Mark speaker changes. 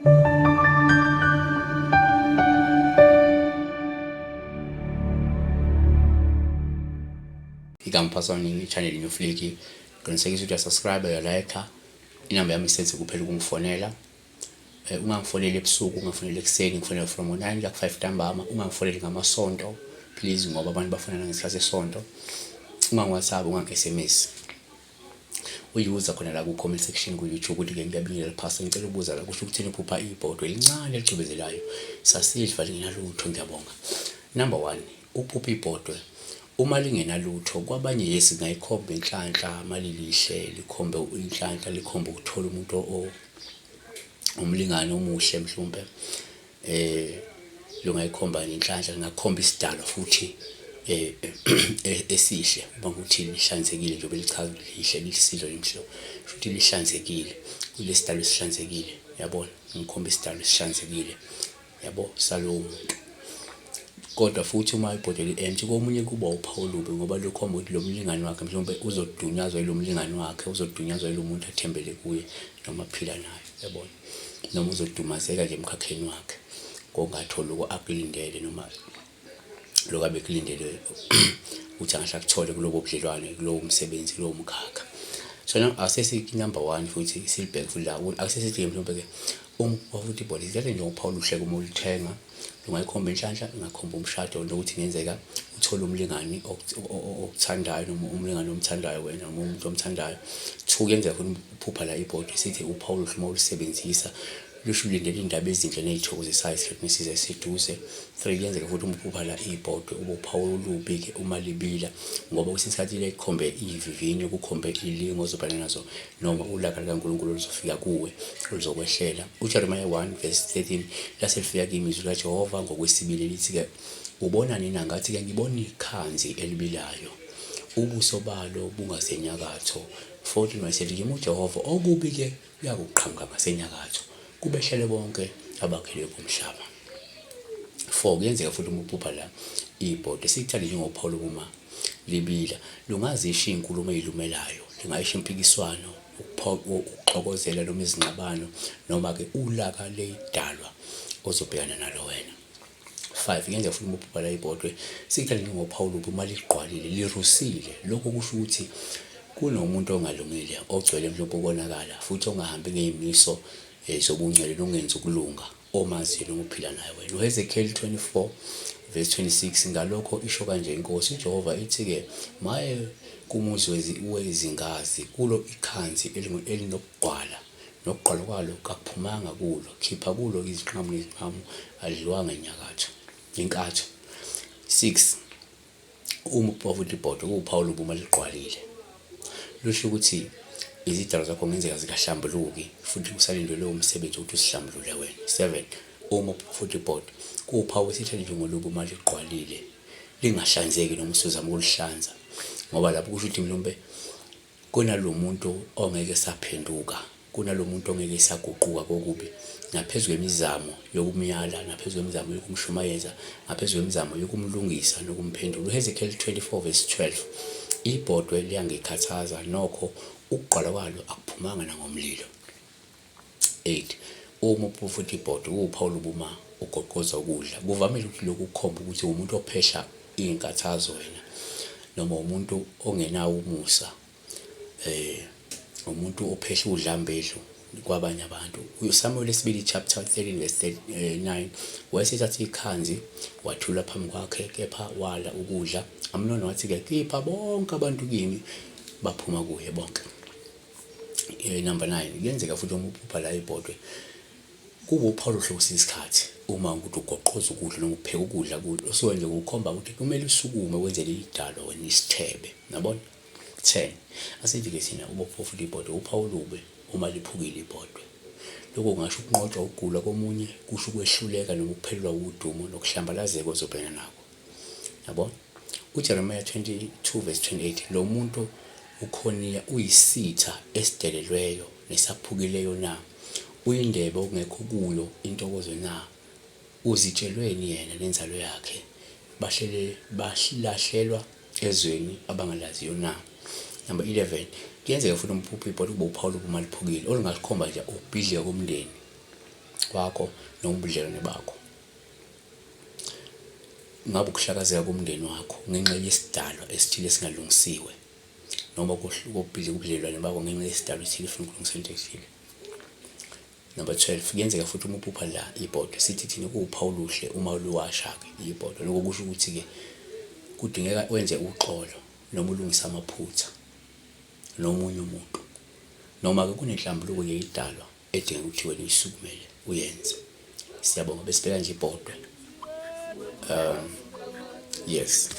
Speaker 1: Ikamphasani channel iNewFlick, qinisekisa ukuthi uyasubscribe, uyalike. Inamba yami isenze kuphela ukungifonela. Ungangifoneli ebusuku, ungangifoneli ekuseni, ngifonela from 9 kuya ku 5 ntambama. Ungangifoneli ngamasonto please, ngoba abantu bafonela ngesikhathi sesonto. Ungangi-WhatsApp, ungangi-SMS. Uyiuser khona la ku-comment section ku-YouTube ukuthi-ke ngiyabingelela phasa, ngicela ukubuza la kusho ukuthini uphupha ibhodwe elincane elicwebezelayo. Sasidla lingenalutho, ngiyabonga. Number 1, uphupha ibhodwe uma lingenalutho. Kwabanye yes ngayikhomba inhlanhla malilihle, likhombe inhlanhla, likhombe ukuthola umuntu umlingane omuhle mhlawumbe. Lungayikhomba inhlanhla, lingakhomba isidalwa futhi esihle uma ukuthi lihlanzekile njengoba lichaza lihle lisidlo lemhlo futhi lihlanzekile, kulesidalwa esihlanzekile, yabona, ngikhomba isidalwa esihlanzekile, yabo, salowo muntu. Kodwa futhi uma ibhodwe li-empty, komunye kuba uphawu olubi ngoba lukhomba ukuthi lo mlingane wakhe mhlawumbe uzodunyazwa yilo mlingane wakhe, uzodunyazwa yilo muntu athembele kuye noma aphila naye, yabona, noma uzodumazeka nje emkhakheni wakhe kongatholi akulindele noma lokho abekulindele ukuthi angahle akuthole kulobo budlelwane, kulowo msebenzi, kulowo mkhakha. So now asesithi number 1 futhi silibheke futhi la akusesithi mhlawumbe-ke futhi ibhodwe lidlale nje ngophawu oluhle uma ulithenga. Lungayikhomba inhlanhla, lingakhomba umshado nokuthi kungenzeka uthole umlingani okuthandayo noma umlingani omthandayo wena noma umuntu omthandayo. 2, kuyenzeka futhi uphupha la ibhodwe sithi uphawu oluhle uma ulisebenzisa lusho ulindele indaba ezinhle nezithokozisayo isikhathi size siduze. 3, kuyenzeka futhi uma uphupha la ibhodwe ube uphawu olubi-ke uma libila ngoba kwesinye isikhathi likhombe ivivinyo, kukhombe ilingo ozobhekana nazo noma ulaka likaNkulunkulu luzofika kuwe luzokwehlela. uJeremiah 1:13 lase lifika kimizwi kaJehova ngokwesibili lithi-ke, ubona nini? Ngathi-ke ngibona ikhanzi elibilayo, ubuso balo bungasenyakatho. 14 wayesithi kimi uJehova okubi-ke kuyakuqhamuka ngasenyakatho kubehlele bonke abakhele kumhlaba. 4, kuyenzeka futhi uma uphupha la ibhodwe sikuthande njengophawu lokuma libila, lungazisho iy'nkulumo ey'lumelayo, lingayisho impikiswano, ukuxokozela noma izingxabano noma-ke ulaka ley'dalwa ozobhekana nalo wena. 5, kuyenzeka futhi uma uphupha la ibhodwe sikuthande njengophawu lubi uma ligqwalile, lirusile. Lokho kusho ukuthi kunomuntu ongalungile ogcwele mhlawumbe ubonakala futhi ongahambi ngey'miso zobungcwele nongenzi ukulunga omaziyo noma uphila naye wena. uHezekiel 24:26 ngalokho isho kanje inkosi uJehova ithi-ke, maye kumuzi wezingazi kulo ikhanzi elinokugqwala, nokugqwala kwalo kakuphumanga kulo, khipha kulo iziqhamu neziqhamu, adliwanga inkatho. 6, uma uphupha futhi ibhodwe kuwuphawu lubi uma ligqwalile, lusho ukuthi izidalwa zakho ngenzeka zikahlambuluki futhi kusalindwe lowo msebenzi ukuthi usihlambulule wena. 7, uma futhi ibhodwe kuwuphawu esithele njengolubi uma ligqwalile, lingahlanzeki noma usuzama ukulihlanza ngoba lapho kusho ukuthi mhlawumbe kunalo muntu ongeke saphenduka, kunalo muntu ongeke saguquka kokubi naphezu kwemizamo yokumyala, naphezu kwemizamo yokumshumayeza, naphezu kwemizamo yokumlungisa nokumphendula. uHezekiel 24:12 ibhodwe liyangikhathaza nokho ukugqwala kwalo akuphumanga nangomlilo. 8, uma uphupha futhi ibhodwe kuwuphawu lubi uma ugoqoza ukudla, kuvamile ukuthi lokhu kukhomba ukuthi umuntu ophesha iy'nkathazo wena noma umuntu ongenawo umusa, umuntu ophesha udlambedlu kwabanye abantu. uSamuel 2:13-9 wayesithatha ikhanzi wathula phambi kwakhe kepha wala ukudla. Amnoni wathi-ke, kipha bonke abantu kimi, baphuma kuye bonke. Number 9, kuyenzeka futhi uma uphupha la ibhodwe kuba uphawu oluhle kwesinye isikhathi uma ukuthi ugoqoza ukudla noma upheka ukudla osuke nje kukhomba ukuthi kumele usukume wenze leli dalo wena isithebe, yabona. 10, asithi-ke thina uma uphupha futhi ibhodwe uphawu olubi uma liphukile ibhodwe. Lokho kungasho ukunqotshwa ukugula komunye, kusho ukwehluleka noma ukuphelelwa udumo nokuhlambalazeka ozobhekana nako, yabona. uJeremiah 22:28 lo muntu ukhoniya uyisitha esidelelweyo nesaphukileyo na, uyindebe okungekho kuyo intokozo na, uzitshelweni yena nenzalo yakhe, bahlahlelwa ezweni abangalaziyo na. Number 11, kuyenzeka futhi umphupho ibhodwe kube uphawu lobu maliphukile olungalikhomba nje ukubhidlika komndeni, wakho noma ubudlelwane bakho. Ngabe ukuhlakazeka komndeni wakho ngenxa yesidalwa esithile esingalungisiwe, noma ubudlelwane bakho ngenxa yesidalwa esithile efuna ukulungisa into ethile. Number 12, kuyenzeka futhi uma uphupha la ibhodwe, sithi thina kuwuphawu oluhle uma luwasha-ke ibhodwe. Lokho kusho ukuthi-ke kudingeka wenze uxolo noma ulungise amaphutha nomunye umuntu, noma-ke kunenhlambuluko yeyidalwa edinga ukuthi wena uyisukumele uyenze. Siyabonga, besibheka nje ibhodwe. Yes.